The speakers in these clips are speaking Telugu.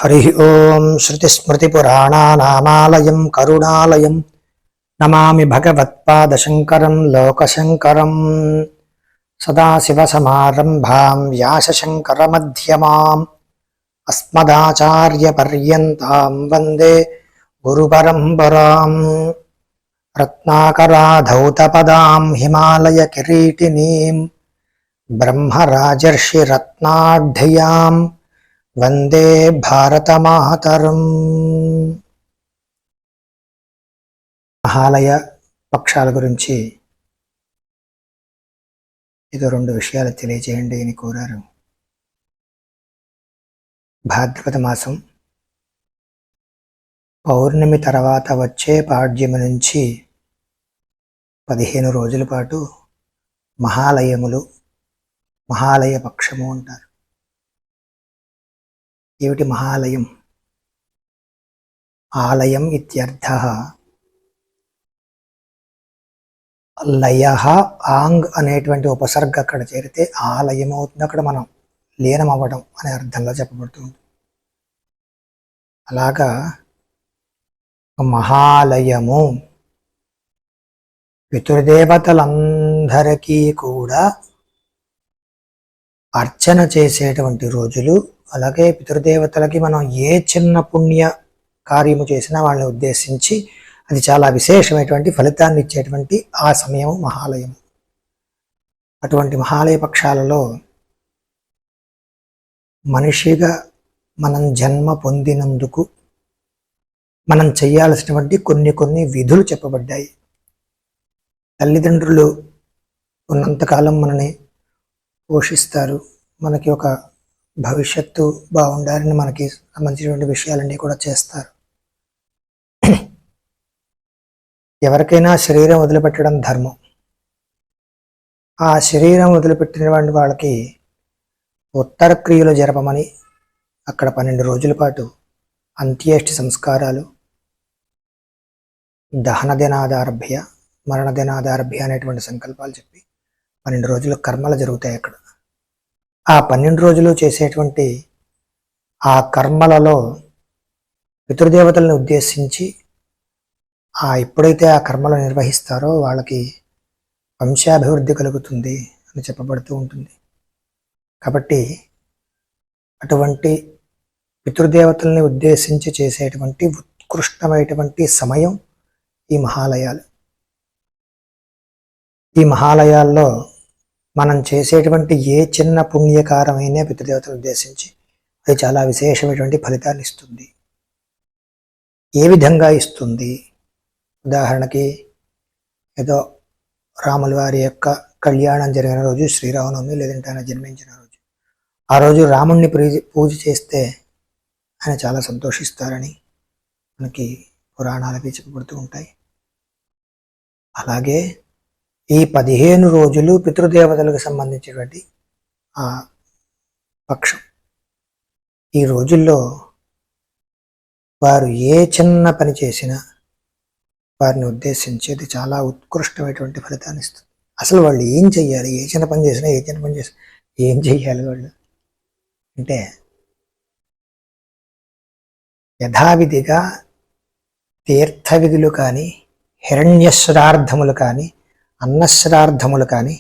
హరి ఓం శ్రుతిస్మృతిపురాణానామాలయం కరుణాలయం నమామి భగవత్పాదశంకరం లోకశంకరం సదాశివసమారంభాం వ్యాసశంకరమధ్యమాం అస్మదాచార్యపర్యంతాం వందే గురుపరంపరాం రత్నాకరాధౌతపదాం హిమాలయకిరీటినీం బ్రహ్మరాజర్షిరత్నాఢ్యాం వందే భారతమాతరం. మహాలయ పక్షాల గురించి ఏదో 2 విషయాలు తెలియజేయండి అని కోరారు. భాద్రపద మాసం పౌర్ణమి తర్వాత వచ్చే పాడ్యమి నుంచి 15 రోజుల పాటు మహాలయములు, మహాలయ పక్షము అంటారు. ఏమిటి మహాలయం? ఆలయం ఇత్యర్థః. లయః ఆంగ్ అనేటువంటి ఉపసర్గ అక్కడ చేరితే ఆలయం అవుతుంది. అక్కడ మనం లీనం అవ్వడం అనే అర్థంలో చెప్పబడుతుంది. అలాగా మహాలయము పితృదేవతలందరికీ కూడా అర్చన చేసేటువంటి రోజులు. అలాగే పితృదేవతలకి మనం ఏ చిన్న పుణ్య కార్యము చేసినా వాళ్ళని ఉద్దేశించి అది చాలా విశేషమైనటువంటి ఫలితాన్ని ఇచ్చేటువంటి ఆ సమయం మహాలయం. అటువంటి మహాలయ పక్షాలలో మనిషిగా మనం జన్మ పొందినందుకు మనం చేయాల్సినటువంటి కొన్ని విధులు చెప్పబడ్డాయి. తల్లిదండ్రులు ఉన్నంతకాలం మనని పోషిస్తారు, మనకి ఒక భవిష్యత్తు బాగుండాలని మనకి సంబంధించినటువంటి విషయాలన్నీ కూడా చేస్తారు. ఎవరికైనా శరీరం వదిలిపెట్టడం ధర్మం. ఆ శరీరం వదిలిపెట్టినటువంటి వాళ్ళకి ఉత్తర క్రియలు జరపమని అక్కడ 12 రోజుల పాటు అంత్యేష్టి సంస్కారాలు, దహన దినాదారభ్య, మరణ దినాదారభ్య అనేటువంటి సంకల్పాలు చెప్పి 12 రోజులు కర్మలు జరుగుతాయి అక్కడ. ఆ 12 రోజులు చేసేటువంటి ఆ కర్మలలో పితృదేవతలను ఉద్దేశించి ఎప్పుడైతే ఆ కర్మలు నిర్వహిస్తారో వాళ్ళకి వంశాభివృద్ధి కలుగుతుంది అని చెప్పబడుతూ ఉంటుంది. కాబట్టి అటువంటి పితృదేవతల్ని ఉద్దేశించి చేసేటువంటి ఉత్కృష్టమైనటువంటి సమయం ఈ మహాలయాలు. ఈ మహాలయాల్లో మనం చేసేటువంటి ఏ చిన్న పుణ్యకారమైన పితృదేవతలు ఉద్దేశించి అది చాలా విశేషమైనటువంటి ఫలితాన్ని ఇస్తుంది. ఏ విధంగా ఇస్తుంది? ఉదాహరణకి ఏదో రాముల వారి యొక్క కళ్యాణం జరిగిన రోజు శ్రీరామనవమి, లేదంటే ఆయన జన్మించిన రోజు, ఆ రోజు రాముణ్ణి పూజ చేస్తే ఆయన చాలా సంతోషిస్తారని మనకి పురాణాలకి చెప్పబడుతూ ఉంటాయి. అలాగే ఈ 15 రోజులు పితృదేవతలకు సంబంధించినటువంటి ఆ పక్షం. ఈ రోజుల్లో వారు ఏ చిన్న పని చేసినా వారిని ఉద్దేశించేది చాలా ఉత్కృష్టమైనటువంటి ఫలితాన్ని ఇస్తుంది. అసలు వాళ్ళు ఏం చెయ్యాలి? ఏ చిన్న పని చేసినా ఏం చెయ్యాలి వాళ్ళు అంటే, యథావిధిగా తీర్థ విధులు కానీ, హిరణ్యశ్రార్థములు కానీ, అన్నశ్రార్థములు కానీ,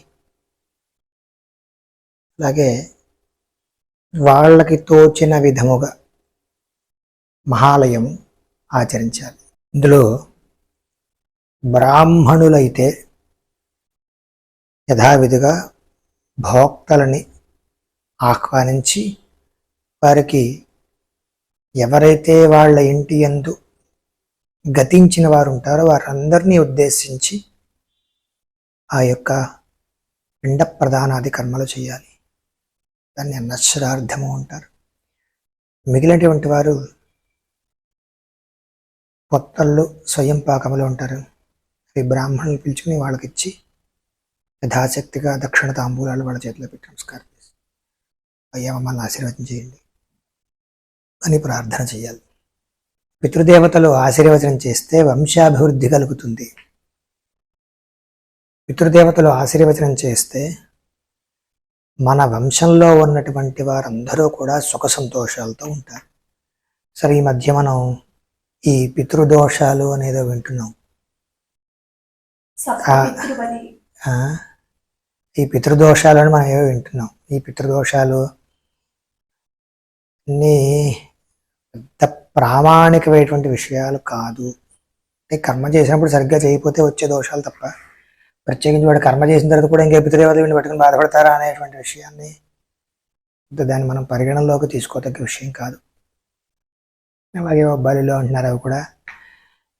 అలాగే వాళ్ళకి తోచిన విధముగా మహాలయం ఆచరించాలి. ఇందులో బ్రాహ్మణులైతే యథావిధిగా భోక్తలని ఆహ్వానించి వారికి ఎవరైతే వాళ్ళ ఇంటి యందు గతించిన వారు ఉంటారో వారందరినీ ఉద్దేశించి ఆ యొక్క పిండ ప్రదానాది కర్మలు చేయాలి. దాన్ని అన్నశ్రార్థము అంటారు. మిగిలినటువంటి వారు కొత్తళ్ళు స్వయం పాకములు ఉంటారు. అవి బ్రాహ్మణులు పిలుచుకుని వాళ్ళకి ఇచ్చి యథాశక్తిగా దక్షిణ తాంబూలాలు వాళ్ళ చేతిలో పెట్టి నమస్కారం చేసి, అయ్యా మమ్మల్ని ఆశీర్వచనం చేయండి అని ప్రార్థన చేయాలి. పితృదేవతలు ఆశీర్వచనం చేస్తే వంశాభివృద్ధి కలుగుతుంది. పితృదేవతలు ఆశీర్వచనం చేస్తే మన వంశంలో ఉన్నటువంటి వారందరూ కూడా సుఖ సంతోషాలతో ఉంటారు. సరే, ఈ మధ్య మనం ఈ పితృదోషాలు అనేదో వింటున్నాం. ఈ పితృదోషాలు అని మనం ఏవో వింటున్నాం. ఈ పితృదోషాలు అన్నీ పెద్ద ప్రామాణికమైనటువంటి విషయాలు కాదు. అంటే కర్మ చేసినప్పుడు సరిగ్గా చేయకపోతే వచ్చే దోషాలు తప్ప, ప్రత్యేకించి వాడు కర్మ చేసిన తర్వాత కూడా ఇంకే పితృదేవతలు పట్టుకుని బాధపడతారా అనేటువంటి విషయాన్ని దాన్ని మనం పరిగణనలోకి తీసుకోదగ్గ విషయం కాదు. అలాగే బలిలో అంటున్నారు, అవి కూడా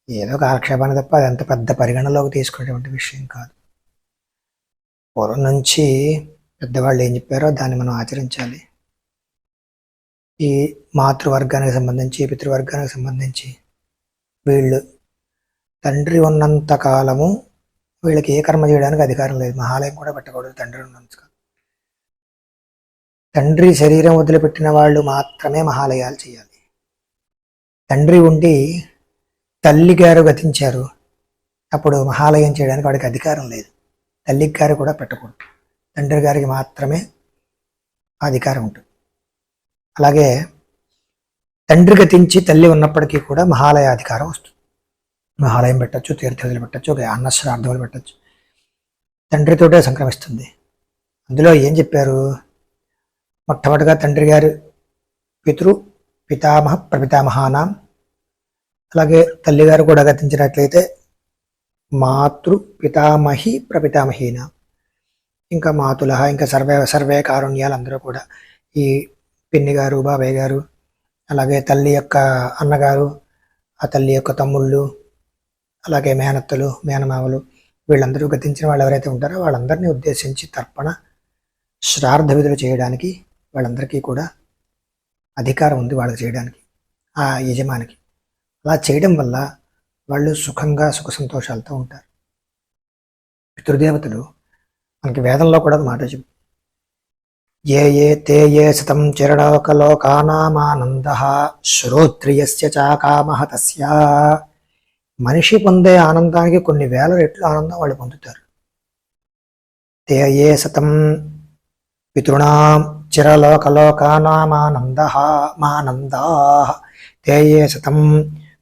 ఏదో ఒక ఆక్షేపాన్ని తప్ప అదంత పెద్ద పరిగణనలోకి తీసుకునేటువంటి విషయం కాదు. పూర్వం నుంచి పెద్దవాళ్ళు ఏం చెప్పారో దాన్ని మనం ఆచరించాలి. ఈ మాతృవర్గానికి సంబంధించి, పితృవర్గానికి సంబంధించి వీళ్ళు తండ్రి ఉన్నంత కాలము వీళ్ళకి ఏ కర్మ చేయడానికి అధికారం లేదు. మహాలయం కూడా పెట్టకూడదు తండ్రి ఉన్నంత కాలం. తండ్రి శరీరం వదిలిపెట్టిన వాళ్ళు మాత్రమే మహాలయాలు చేయాలి. తండ్రి ఉండి తల్లి గారు గతించారు, అప్పుడు మహాలయం చేయడానికి వాడికి అధికారం లేదు. తల్లి గారు కూడా పెట్టకూడదు, తండ్రి గారికి మాత్రమే అధికారం ఉంటుంది. అలాగే తండ్రి గతించి తల్లి ఉన్నప్పటికీ కూడా మహాలయ అధికారం వస్తుంది. మహాలయం పెట్టచ్చు, తీర్థాలు పెట్టచ్చు, అన్నశ్రార్థములు పెట్టచ్చు. తండ్రితోటే సంక్రమిస్తుంది. అందులో ఏం చెప్పారు? మొట్టమొదటిగా తండ్రి గారు పితామహ ప్రపితామహానాం, అలాగే తల్లిగారు కూడా గతించినట్లయితే మాతృ పితామహి ప్రపితామహీన, ఇంకా మాతుల, ఇంకా సర్వే కారుణ్యాలు అందరూ కూడా ఈ పిన్ని గారు, బాబాయ్ గారు, అలాగే తల్లి యొక్క అన్నగారు, ఆ తల్లి యొక్క తమ్ముళ్ళు, అలాగే మేనత్తలు, మేనమామలు, వీళ్ళందరూ గతించిన వాళ్ళు ఎవరైతే ఉంటారో వాళ్ళందరినీ ఉద్దేశించి తర్పణ శ్రాద్ధ విధులు చేయడానికి వాళ్ళందరికీ కూడా అధికారం ఉంది, వాళ్ళకి చేయడానికి, ఆ యజమానికి. అలా చేయడం వల్ల వాళ్ళు సుఖంగా సుఖ సంతోషాలతో ఉంటారు. పితృదేవతలు మనకి వేదంలో కూడా మాట చెప్పు, ఏ తే ఏ శతం చిరణోకలోకానామానంద శ్రోత్రియస్య చాకామహ తస్య. మనిషి పొందే ఆనందానికి కొన్ని వేల రెట్లు ఆనందం వాళ్ళు పొందుతారు. తే ఏ శతం పితృణాం చిరలోకలోకానామానంద మానందా, తే ఏ శతం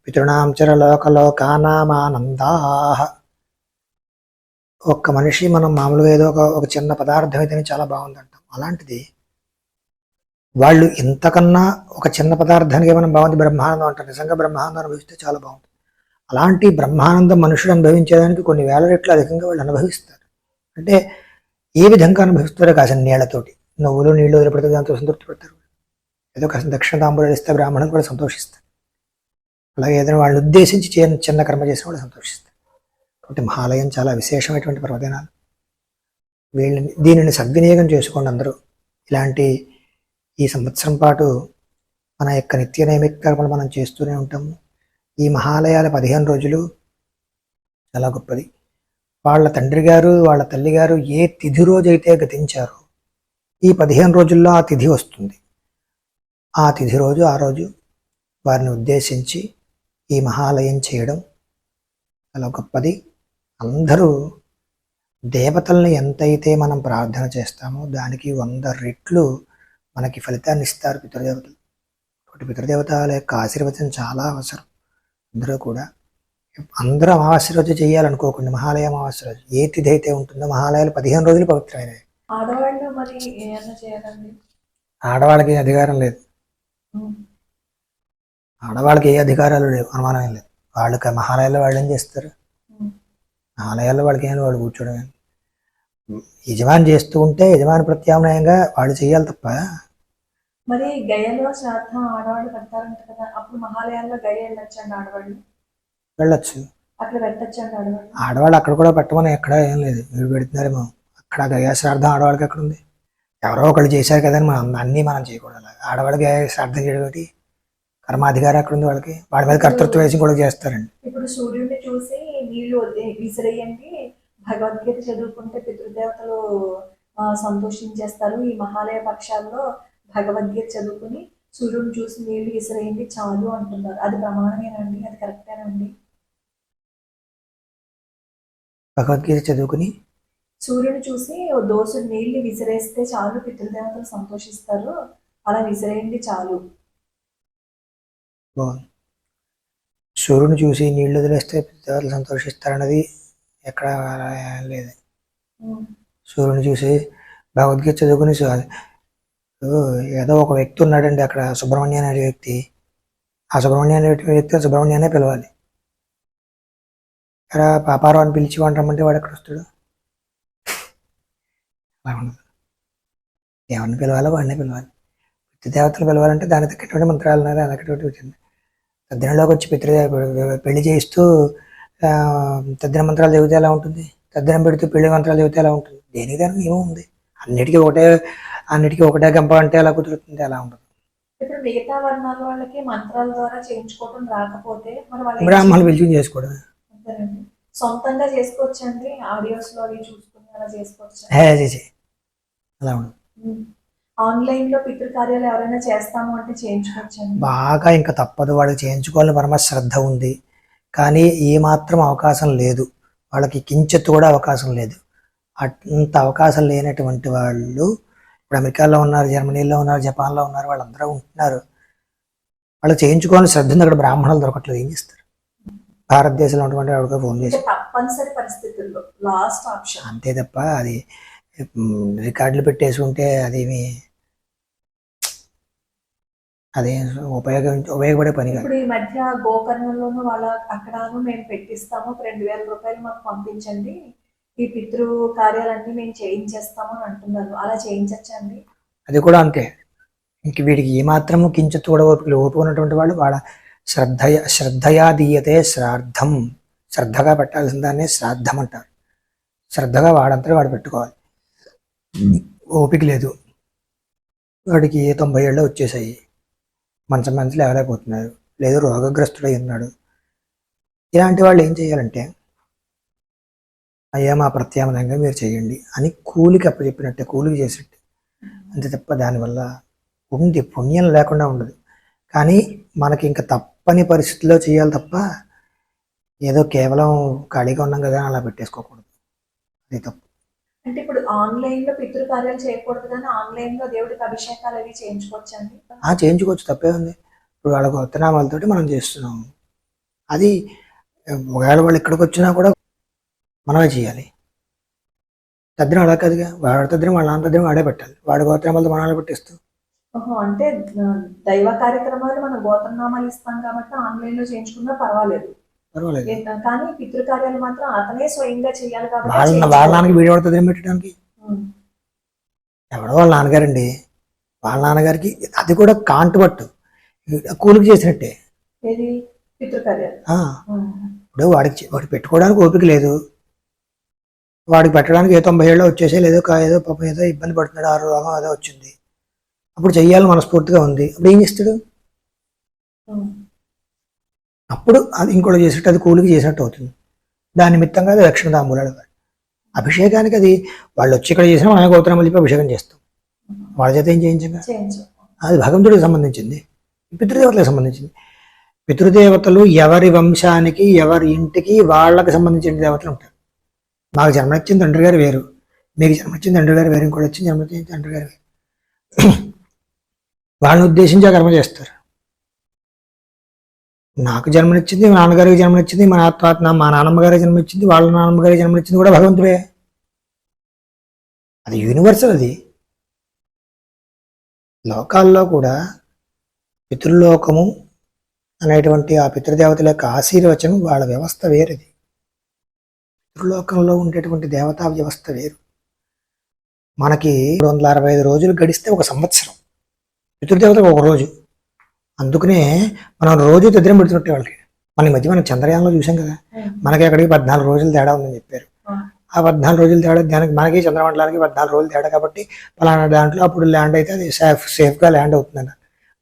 పితృణాం చిరలోకలోకానామానందా. ఒక్క మనిషి మనం మామూలుగా ఏదో ఒక చిన్న పదార్థం అయితేనే చాలా బాగుందంటాం. అలాంటిది వాళ్ళు ఇంతకన్నా ఒక చిన్న పదార్థానికి ఏమైనా బాగుంది బ్రహ్మానందం అంటారు. నిజంగా బ్రహ్మానందం అనుభవిస్తే చాలా బాగుంటుంది. అలాంటి బ్రహ్మానందం మనుషులు అనుభవించేదానికి కొన్ని వేల రెట్లు అధికంగా వాళ్ళు అనుభవిస్తారు. అంటే ఏ విధంగా అనుభవిస్తారో కాసిన నీళ్లతోటి, నువ్వులు నీళ్లు వదిలిపెడితే దాంతో సంతృప్తి పడతారు. ఏదో కాసిన దక్షిణ తాంబూలాలు ఇస్తే బ్రాహ్మణులు కూడా సంతోషిస్తారు. అలాగే ఏదైనా వాళ్ళని ఉద్దేశించి చిన్న కర్మ చేసిన వాళ్ళు సంతోషిస్తారు. కాబట్టి మహాలయం చాలా విశేషమైనటువంటి పర్వదినాలు. దీనిని సద్వినియోగం చేసుకోండి అందరూ. ఇలాంటి ఈ సంవత్సరం పాటు మన యొక్క నిత్య నైమిత్య కర్మలు మనం చేస్తూనే ఉంటాము. ఈ మహాలయాల 15 రోజులు చాలా గొప్పది. వాళ్ళ తండ్రి గారు, వాళ్ళ తల్లి గారు ఏ తిథి రోజైతే గతించారో ఈ 15 రోజుల్లో ఆ తిథి వస్తుంది. ఆ తిథి రోజు ఆ రోజు వారిని ఉద్దేశించి ఈ మహాలయం చేయడం చాలా గొప్పది. అందరూ దేవతల్ని ఎంతైతే మనం ప్రార్థన చేస్తామో దానికి 100 రెట్లు మనకి ఫలితాన్ని ఇస్తారు పితృదేవతలు. కాబట్టి పితృదేవతల యొక్క ఆశీర్వచనం చాలా అవసరం. అందరూ అమావాస్య రోజు చేయాలనుకోకుండా మహాలయ అమావాస్య రోజు ఏ తిథి అయితే ఉంటుందో, మహాలయాలు 15 రోజులు పవిత్రమైనవి. ఆడవాళ్ళకి అధికారం లేదు. ఆడవాళ్ళకి ఏ అధికారాలు లేవు, అనుమానం ఏం లేదు. వాళ్ళకి మహాలయాల్లో వాళ్ళు ఏం చేస్తారు? మహాలయాల్లో వాళ్ళకి ఏమైనా వాళ్ళు కూర్చోవడం. యజమాని చేస్తూ ఉంటే యజమాని ప్రత్యామ్నాయంగా వాళ్ళు చేయాలి తప్ప. మరి గయలో శ్రాద్ధం ఆడవాళ్ళు పెడతారంట కదా, అప్పుడు మహాలయాల్లో గయ వెళ్ళొచ్చండి ఆడవాళ్ళు? వెళ్ళొచ్చు, అట్లా పెట్టచ్చండి ఆడవాళ్ళు. ఆడవాళ్ళు అక్కడ కూడా పెట్టమని ఎక్కడ ఏం లేదు. మీరు పెడుతున్నారేమో. అక్కడ గయ శ్రాద్ధం ఆడవాళ్ళకి ఎక్కడ ఉంది? ఎవరో ఒకళ్ళు చేశారు కదా అని అన్నీ మనం చేయకూడదు. ఆడవాళ్ళకి గయ శ్రాద్ధం చేయడం ఒకటి కర్మాధికారం ఎక్కడ ఉంది వాళ్ళకి? వాళ్ళ మీద కర్తృత్వం వేసి కూడా చేస్తారండి. ఇప్పుడు సూర్యుడిని చూసి నీళ్లు విసిరేయండి, భగవద్గీత చదువుకుంటే పితృదేవతలు సంతోషించేస్తారు. ఈ మహాలయ పక్షాల్లో భగవద్గీత చదువుకుని సూర్యుడిని చూసి నీళ్లు విసిరేయండి చాలు అంటున్నారు. అది ప్రమాణమేనండి? అది కరెక్టేనండి? భగవద్గీత చదువుకుని సూర్యుని చూసి దోసుడు నీళ్లు విసిరేస్తే చాలు, పితృదేవతలు సంతోషిస్తారు, అలా విసిరేయండి చాలు. బాగుంది. సూర్యుని చూసి నీళ్లు వదిలేస్తే పితృదేవతలు సంతోషిస్తారన్నది ఎక్కడ లేదు. సూర్యుని చూసి భగవద్గీత చదువుకుని ఏదో ఒక వ్యక్తి ఉన్నాడండి అక్కడ, సుబ్రహ్మణ్య అనే వ్యక్తి. ఆ సుబ్రహ్మణ్య అనే వ్యక్తి సుబ్రహ్మణ్యానే పిలవాలి. అక్కడ పాపారావు అని పిలిచి వాడు రమ్మంటే వాడు ఎక్కడ వస్తాడు? అలా ఉండదు. ఎవరిని పిలవాలో వాడినే పిలవాలి. పితృదేవతలు పిలవాలంటే దానికి తగ్గటువంటి మంత్రాలు ఉన్నాయి, దానికి తగ్గటువంటి వచ్చింది. తద్దినంలోకి వచ్చి పెళ్లి చేయిస్తూ తద్దిన మంత్రాలు చదివితే ఎలా ఉంటుంది? తద్దినం పెడుతూ పెళ్లి మంత్రాలు చదివితే ఎలా ఉంటుంది? దేనికి దాని నియమం ఉంది. అన్నిటికీ ఒకటే గంప అంటే ఎలా కుదురుతుంది? అలా ఉండదు. ఇప్పుడు మిగతా వర్ణాల వాళ్ళకి మంత్రాల ద్వారా చేయించుకోవడం రాకపోతే బ్రాహ్మణులు పిలిచి చేసుకోవడం సొంతంగా చేసుకోవచ్చండి. ఆడియోస్ లో అవి చూసుకుని అలా చేసుకోవచ్చు. అలా ఉండదు. ఆన్లైన్ లో పితృకార్యాలు ఎవరైనా చేస్తాము అంటే చేయించుకోవచ్చండి. బాగా ఇంకా తప్పదు, వాడికి చేయించుకోవాలని పరమ శ్రద్ధ ఉంది. కానీ ఏ మాత్రం అవకాశం లేదు, వాళ్ళకి కించెత్తు కూడా అవకాశం లేదు. అంత అవకాశం లేనటువంటి వాళ్ళు ఇప్పుడు అమెరికాలో ఉన్నారు, జర్మనీలో ఉన్నారు, జపాన్లో ఉన్నారు, వాళ్ళందరూ ఉంటున్నారు. వాళ్ళు చేయించుకోవాలని శ్రద్ధ ఉంది. అక్కడ బ్రాహ్మణులు దొరకట్లేదు, ఏం చేస్తారు? భారతదేశంలో ఉన్నటువంటి వాడికి ఫోన్ చేసి తప్పనిసరి పరిస్థితుల్లో లాస్ట్ ఆప్షన్ అంతే తప్ప అది రికార్డులు పెట్టేసి ఉంటే అదేమి అదే ఉపయోగపడే పని కాదు. ఇప్పుడు ఈ మధ్య గోకర్ణంలోనూ వాళ్ళ అక్కడను మేము పెట్టిస్తాము, 2000 రూపాయలు మాకు పంపించండి, ఈ పితృ కార్యాలన్నీ మేము చేయించేస్తాము అని అంటున్నారు. అలా చేయించచ్చండి? అది కూడా అంతే. ఇంక వీడికి ఏమాత్రము కించెత్తు కూడా ఓపిక ఉన్నటువంటి వాళ్ళు వాళ్ళ శ్రద్ధయా దీయతే శ్రాద్ధం, శ్రద్ధగా పెట్టాల్సిన దాన్ని శ్రాద్ధం అంటారు. శ్రద్ధగా వాడంతా వాడు పెట్టుకోవాలి. ఓపిక లేదు వాడికి, 90 ఏళ్ళు వచ్చేసాయి, మంచి లేవలేకపోతున్నారు, లేదు రోగగ్రస్తుడై ఉన్నాడు. ఇలాంటి వాళ్ళు ఏం చేయాలంటే, అయ్యా మా ప్రత్యామ్నాయంగా మీరు చేయండి అని కూలికి అప్పచెప్పినట్టే, కూలికి చేసినట్టే. అంతే తప్ప దానివల్ల ఉంది పుణ్యం లేకుండా ఉండదు. కానీ మనకి ఇంకా తప్పని పరిస్థితుల్లో చేయాలి తప్ప ఏదో కేవలం ఖాళీగా ఉన్నాం కదా అలా పెట్టేసుకోకూడదు. అది తప్పు. అంటే ఇప్పుడు ఆన్లైన్ లో పితృకార్యాలు చేయకూడదు, కానీ ఆన్లైన్ లో దేవుడికి అభిషేకాలు అవి చేయించుకోవచ్చండి? చేయించుకోవచ్చు, తప్పే ఉంది. ఇప్పుడు వాళ్ళ గోత్రనామాలతోటి మనం చేస్తున్నాము. అది ఒకవేళ వాళ్ళు ఇక్కడికి వచ్చినా కూడా మనమే చేయాలి. తద్దినం అలా కాదుగా, వాడి తద్దినం వాళ్ళ నాన్న తద్దినం వాడే పెట్టాలి. వాడి గోత్రనామాలతో మనల్ని పెట్టిస్తూ అంటే దైవ కార్యక్రమాలు మన గోత్రనామాలు ఇస్తాం కాబట్టి ఆన్లైన్ లో చేయించుకున్నా పర్వాలేదు. కానీ పితృకార్యాలు మాత్రం అతనే స్వయంగా చేయాలి కాబట్టి వాళ్ళ నాన్నకి వీడియో తద్దినం పెట్టడానికి ఎవడో వాళ్ళ నాన్నగారండి, వాళ్ళ నాన్నగారికి అది కూడా కాంటుబట్టు కూలికి చేసినట్టే. ఏది పితృకార్యాలు? ఇప్పుడు వాడికి పెట్టుకోవడానికి ఓపిక లేదు, వాడికి పెట్టడానికి 90 ఏళ్ళు వచ్చేసే లేదో ఏదో పాపం ఏదో ఇబ్బంది పడుతున్నాడు, 6 రోగం ఏదో వచ్చింది, అప్పుడు చెయ్యాలి మనస్ఫూర్తిగా ఉంది. అప్పుడు ఏం చేస్తాడు? అప్పుడు అది ఇంకోటి చేసినట్టు, అది కూలికి చేసినట్టు అవుతుంది. దాని నిమిత్తంగా అది దక్షిణ తాంబూలాలు. అభిషేకానికి అది వాళ్ళు వచ్చి ఇక్కడ చేసినా మన గోత్రం వెళ్ళి అభిషేకం చేస్తాం, వాళ్ళ చేత ఏం చేయించగా. అది భగవంతుడికి సంబంధించింది, పితృదేవతలకు సంబంధించింది. పితృదేవతలు ఎవరి వంశానికి ఎవరి ఇంటికి వాళ్ళకి సంబంధించిన దేవతలు ఉంటారు. మాకు జన్మనిచ్చిన తండ్రి గారు వేరు, మీకు జన్మనిచ్చిన తండ్రి గారు వేరు, ఇంకోటి వచ్చిన జన్మనిచ్చిన తండ్రి గారు వేరు. వాళ్ళని ఉద్దేశించి ఆ కర్మ చేస్తారు. నాకు జన్మనిచ్చింది, మా నాన్నగారికి జన్మనిచ్చింది, మా నాన్నమ్మ గారికి జన్మనిచ్చింది, వాళ్ళ నాన్నమ్మ గారికి జన్మనిచ్చింది కూడా భగవంతుడే. అది యూనివర్సల్. అది లోకాల్లో కూడా పితృలోకము అనేటువంటి ఆ పితృదేవతల యొక్క ఆశీర్వచనం వాళ్ళ వ్యవస్థ వేరేది. పితృలోకంలో ఉండేటువంటి దేవతా వ్యవస్థ వేరు. మనకి 365 రోజులు గడిస్తే ఒక సంవత్సరం, పితృదేవతకు ఒక రోజు. అందుకనే మనం రోజు తద్దినం పెడుతుంటే వాళ్ళకి. మన ఈ మధ్య మనం చంద్రయానంలో చూసాం కదా, మనకి అక్కడికి 14 రోజులు తేడా ఉందని చెప్పారు. ఆ 14 రోజులు తేడా, దానికి మనకి చంద్రమండలానికి 14 రోజులు తేడా కాబట్టి పలానా దాంట్లో అప్పుడు ల్యాండ్ అయితే అది సేఫ్గా ల్యాండ్ అవుతుందన్న.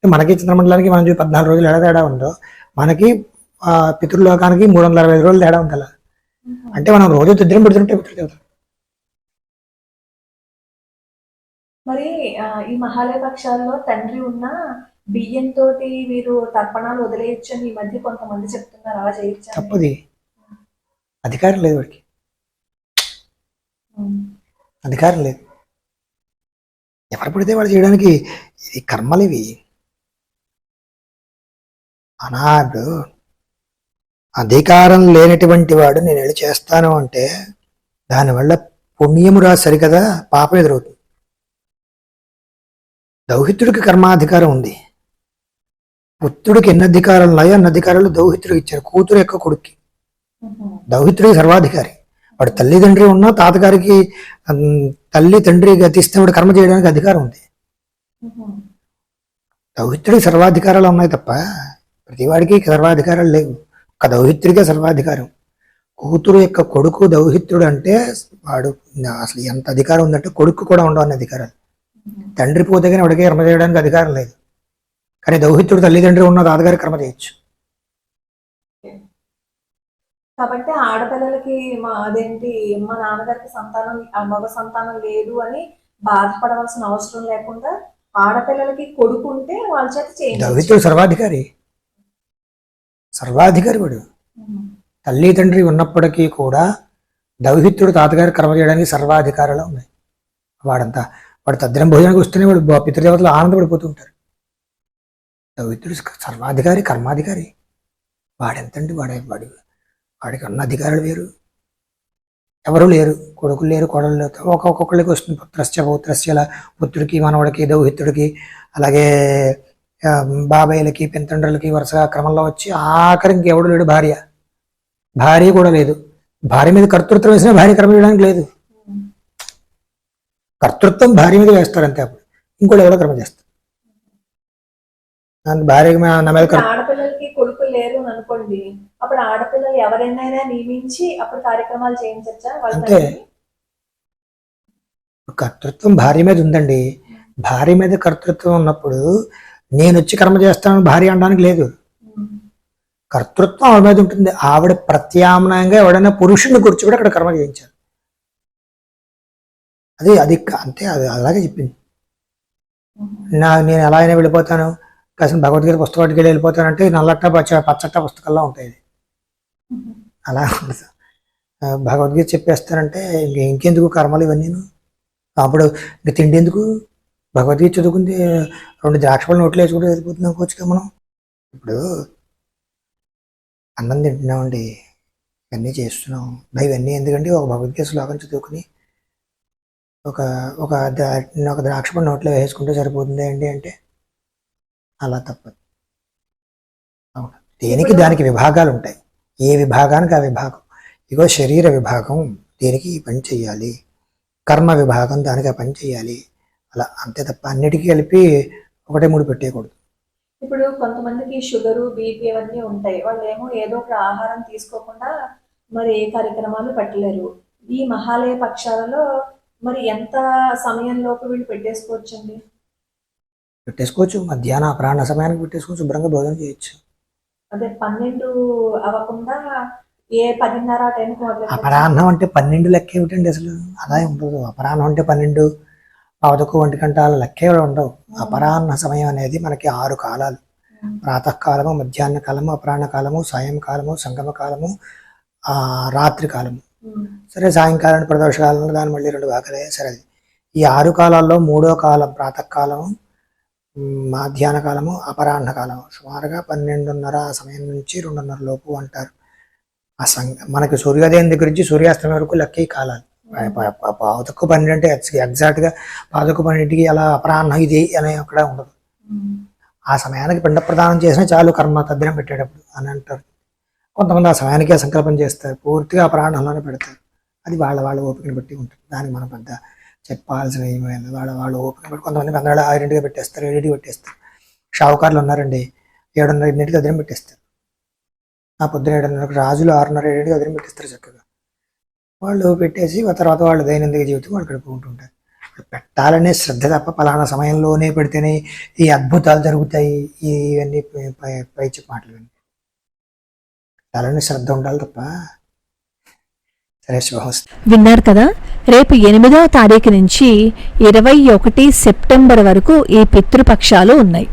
మనకి చంద్రమండలానికి మనం 14 రోజులు ఎలా తేడా ఉందో మనకి పితృలోకానికి 365 రోజులు తేడా ఉంది. అలా అంటే మనం రోజు తద్దినం పెడుతుంటే పితృదేవతలు. మరి ఈ మహాలయ పక్షాల్లో తండ్రి ఉన్న బియ్యం తోటి మీరు తర్పణాలు వదిలేయచ్చు అని ఈ మధ్య కొంతమంది చెప్తున్నారు, అలా చేయొచ్చు? తప్పది, అధికారం లేదు వాడికి, అధికారం లేదు. ఎవరు పడితే వాళ్ళు చేయడానికి ఇది కర్మలు ఇవి. అనాడు అధికారం లేనటువంటి వాడు నేను వెళ్ళి చేస్తాను అంటే దానివల్ల పుణ్యము రా సరికదా, పాపం ఎదురవుతుంది. దౌహిత్రుడికి కర్మాధికారం ఉంది. పుత్రుడికి ఎన్ని అధికారాలు ఉన్నాయో అన్ని అధికారాలు దౌహిత్రుడికి ఇచ్చారు. కూతురు యొక్క కొడుక్కి. దౌహిత్రుడికి సర్వాధికారి. వాడు తల్లిదండ్రి ఉన్నా తాతగారికి తల్లి తండ్రి గతిస్తే వాడు కర్మ చేయడానికి అధికారం ఉంది. దౌహిత్రుడికి సర్వాధికారాలు ఉన్నాయి తప్ప ప్రతివాడికి సర్వాధికారాలు లేవు. ఒక దౌహిత్రుడికే సర్వాధికారం. కూతురు యొక్క కొడుకు దౌహిత్రుడు అంటే వాడు అసలు ఎంత అధికారం ఉందంటే కొడుకు కూడా ఉండవని అధికారాలు. తండ్రి పోతే కానీ వాడికి కర్మ చేయడానికి అధికారం లేదు. కానీ దౌహిత్రుడు తల్లిదండ్రి ఉన్న తాతగారికి కర్మ చేయొచ్చు. కాబట్టి ఆడపిల్లలకి అదేంటి మా నాన్నగారికి సంతానం మగ సంతానం లేదు అని బాధపడవలసిన అవసరం లేకుండా ఆడపిల్లలకి కొడుకు ఉంటే వాళ్ళ చేత చేయండి. దౌహిత్రుడు సర్వాధికారి. సర్వాధికారి వాడు. తల్లి తండ్రి ఉన్నప్పటికీ కూడా దౌహిత్రుడు తాతగారి కర్మ చేయడానికి సర్వాధికారాలు ఉన్నాయి. వాడు తద్దినం భోజనానికి వస్తేనే వాడు పితృదేవతలు ఆనందపడిపోతూ ఉంటారు. దౌహిత్రుడు సర్వాధికారి, కర్మాధికారి. వాడెంతండి వాడికి ఉన్న అధికారులు వేరు. ఎవరు లేరు, కొడుకులు లేరు, కోడలు లేరు. ఒక్కొక్కళ్ళకి వస్తుంది. పుత్రస్య పౌత్రస్య, పుత్రుడికి మనవడికి దౌహిత్రుడికి, అలాగే బాబాయిలకి పెంతండ్రులకి వరుసగా క్రమంలో వచ్చి ఆఖరి ఇంకెవడు లేడు. భార్య కూడా లేదు. భార్య మీద కర్తృత్వం వేసినా భార్య కర్మ చేయడానికి లేదు. కర్తృత్వం భార్య మీద వేస్తారు అంతే. అప్పుడు ఇంకోటి ఎవరో కర్మ చేస్తారు. భార్య నా మీద ఆడపిల్లలకి కొడుకులు లేరు అని అనుకోండి, అప్పుడు ఆడపిల్లలు ఎవరైనా నియమించి అప్పుడు కార్యక్రమాలు చేయించచ్చా? అంటే కర్తృత్వం భార్య మీద ఉందండి. భార్య మీద కర్తృత్వం ఉన్నప్పుడు నేను వచ్చి కర్మ చేస్తాను భార్య అనడానికి లేదు. కర్తృత్వం ఆవిడ మీద ఉంటుంది. ఆవిడ ప్రత్యామ్నాయంగా ఎవడైనా పురుషుడిని కూర్చోబెట్టి అక్కడ కర్మ చేయించాలి. అది అంతే. అది అలాగే చెప్పింది. నేను ఎలా అయినా వెళ్ళిపోతాను, కాసిన భగవద్గీత పుస్తకానికి వెళ్ళిపోతానంటే నల్లట్ట పచ్చట్ట పుస్తకాల్లో ఉంటాయి. అలా ఉండదు. భగవద్గీత చెప్పేస్తానంటే ఇంకెందుకు కర్మలు ఇవన్నీ. అప్పుడు ఇంక తిండి ఎందుకు? భగవద్గీత చదువుకుంది 2 ద్రాక్షపళ్ళు నోట్లు వేసుకుంటూ వెళ్ళిపోతున్నాం కోచ్గా మనం. ఇప్పుడు అన్నం తింటున్నామండి, ఇవన్నీ చేస్తున్నాం. ఇవన్నీ ఎందుకంటే ఒక భగవద్గీత శ్లోకం చదువుకుని ఒక ద్రాక్షపళ్ళు నోట్లో వేసుకుంటే సరిపోతుంది అండి అంటే అలా తప్పదు. దేనికి దానికి విభాగాలు ఉంటాయి. ఏ విభాగానికి ఆ విభాగం. ఇగో శరీర విభాగం దేనికి ఈ పని చెయ్యాలి, కర్మ విభాగం దానికి ఆ పని చెయ్యాలి, అలా అంతే తప్ప అన్నిటికీ కలిపి 1-3 పెట్టేయకూడదు. ఇప్పుడు కొంతమందికి షుగరు, బీపీ అవన్నీ ఉంటాయి. వాళ్ళు ఏమో ఏదో ఒక ఆహారం తీసుకోకుండా మరి ఏ కార్యక్రమాలు పెట్టలేరు. ఈ మహాలయ పక్షాలలో మరి ఎంత సమయంలోపు వీళ్ళు పెట్టేసుకోవచ్చండి? పెట్టేసుకోవచ్చు. మధ్యాహ్నం అపరాహ్న సమయానికి పెట్టేసుకోవచ్చు. శుభ్రంగా భోజనం చేయొచ్చు. అదే 12 అవ్వకుండా ఏ 10:30 టైంకి అపరాహ్నం అంటే 12 లెక్క ఏమిటండి అసలు? అలా ఉండదు. అపరాహ్నం అంటే 12, 11 గంటల లెక్కే ఉండవు. అపరాహ్న సమయం అనేది మనకి 6 కాలాలు. ప్రాతకాలము, మధ్యాహ్న కాలము, అపరాహ్న కాలము, సాయంకాలము, సంగమ కాలము, రాత్రి కాలము. సరే సాయంకాలం ప్రదోష కాలంలో దాని మళ్ళీ 2 భాగాలే. సరే ఈ 6 కాలాల్లో 3వ కాలం ప్రాతకాలము, మధ్యాహ్న కాలము, అపరాహ్న కాలము. సుమారుగా 12:30 ఆ సమయం నుంచి 2:30 లోపు అంటారు. మనకి సూర్యోదయం దగ్గర నుంచి సూర్యాస్తమయం వరకు లెక్క ఈ కాలాలు. 11:12 అంటే ఎగ్జాక్ట్గా 11:12కి అలా అపరాహ్నం ఇది అనే అక్కడ ఉండదు. ఆ సమయానికి పిండ ప్రదానం చేసినా చాలు కర్మ తద్దినం పెట్టేటప్పుడు అని అంటారు. కొంతమంది ఆ సమయానికే సంకల్పం చేస్తారు, పూర్తిగా అపరాహ్నంలోనే పెడతారు. అది వాళ్ళ ఓపికని బట్టి ఉంటుంది. దానికి మనం పెద్ద చెప్పాల్సిన ఏమైనా వాళ్ళ ఓపిక బట్టి. కొంతమంది 6:00 పెట్టేస్తారు, 7:00 పెట్టేస్తారు. షావుకారులు ఉన్నారండి, 7:30 తద్దినం పెట్టేస్తారు. ఆ పొద్దున 7:30 రాజులు 6:30, 7:00 తద్దినం పెట్టేస్తారు చక్కగా. వాళ్ళు పెట్టేసి తర్వాత వాళ్ళ దైనందిక జీవితం వాళ్ళు గడుపుకుంటుంటారు. పెట్టాలనే శ్రద్ధ తప్ప పలానా సమయంలోనే పెడితేనే ఈ అద్భుతాలు జరుగుతాయి ఇవన్నీ పై చెప్పి మాటలు. పెట్టాలనే శ్రద్ధ ఉండాలి తప్ప. సరే, శుభమస్తు. విన్నారు కదా. రేపు 8వ తారీఖు నుంచి 21 సెప్టెంబర్ వరకు ఈ పితృపక్షాలు ఉన్నాయి.